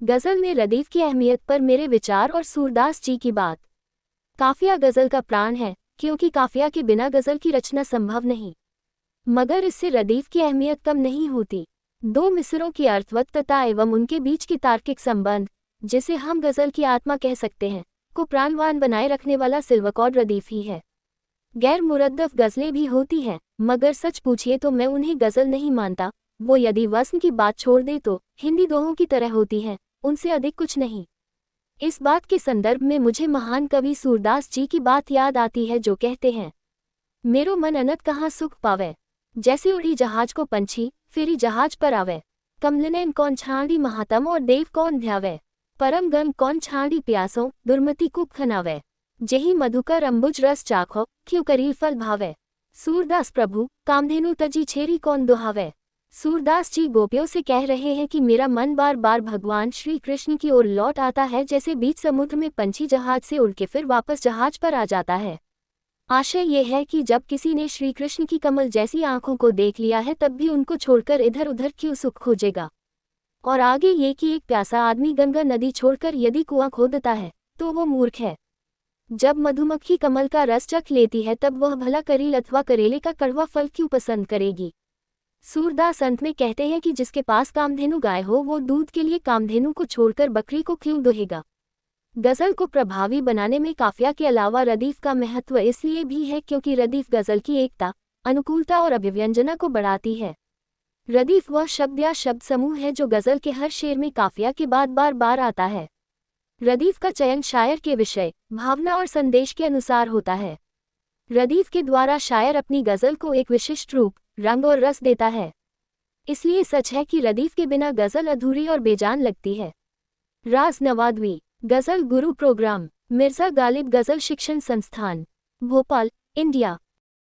गजल में रदीफ की अहमियत पर मेरे विचार और सूरदास जी की बात। काफिया गजल का प्राण है, क्योंकि काफिया के बिना गजल की रचना संभव नहीं। मगर इससे रदीफ की अहमियत कम नहीं होती। दो मिसरों की अर्थवत्ता एवं उनके बीच की तार्किक संबंध, जिसे हम गजल की आत्मा कह सकते हैं, को प्राणवान बनाए रखने वाला सिल्वकॉर्ड रदीफ ही है। गैर मुरद्दफ गजलें भी होती हैं, मगर सच पूछिए तो मैं उन्हें गजल नहीं मानता। वो यदि वज़्न की बात छोड़ दे तो हिंदी दोहों की तरह होती हैं, उनसे अधिक कुछ नहीं। इस बात के संदर्भ में मुझे महान कवि सूरदास जी की बात याद आती है, जो कहते हैं, मेरो मन अनत कहाँ सुख पावे, जैसे उड़ी जहाज को पंछी फेरी जहाज पर आवे। कमलनैन कौन छाड़ी महातम और देव कौन ध्यावे, परम गम कौन छाड़ी प्यासों दुर्मति को खनावे। जेहि मधुकर अंबुज रस चाखो क्यों करील फल भावे। सूरदास प्रभु कामधेनु तजी छेरी कौन दुहावे। सूरदास जी गोपियों से कह रहे हैं कि मेरा मन बार बार भगवान श्री कृष्ण की ओर लौट आता है, जैसे बीच समुद्र में पंछी जहाज से उड़ के फिर वापस जहाज पर आ जाता है। आशय ये है कि जब किसी ने श्री कृष्ण की कमल जैसी आंखों को देख लिया है, तब भी उनको छोड़कर इधर उधर क्यों सुख खोजेगा। और आगे ये कि एक प्यासा आदमी गंगा नदी छोड़कर यदि कुआं खोदता है तो वो मूर्ख है। जब मधुमक्खी कमल का रस चख लेती है, तब वह भला करील अथवा करेले का कड़वा फल क्यों पसंद करेगी। सूरदास अंत में कहते हैं कि जिसके पास कामधेनु गाय हो, वो दूध के लिए कामधेनु को छोड़कर बकरी को क्यों दुहेगा। गजल को प्रभावी बनाने में काफिया के अलावा रदीफ का महत्व इसलिए भी है क्योंकि रदीफ गजल की एकता, अनुकूलता और अभिव्यंजना को बढ़ाती है। रदीफ वह शब्द या शब्द समूह है जो गजल के हर शेर में काफिया के बाद बार बार आता है। रदीफ का चयन शायर के विषय, भावना और संदेश के अनुसार होता है। रदीफ के द्वारा शायर अपनी गजल को एक विशिष्ट रूप, रंग और रस देता है। इसलिए सच है कि रदीफ के बिना गजल अधूरी और बेजान लगती है। राज नवाद्वी गजल गुरु प्रोग्राम, मिर्जा गालिब गजल शिक्षण संस्थान, भोपाल, इंडिया।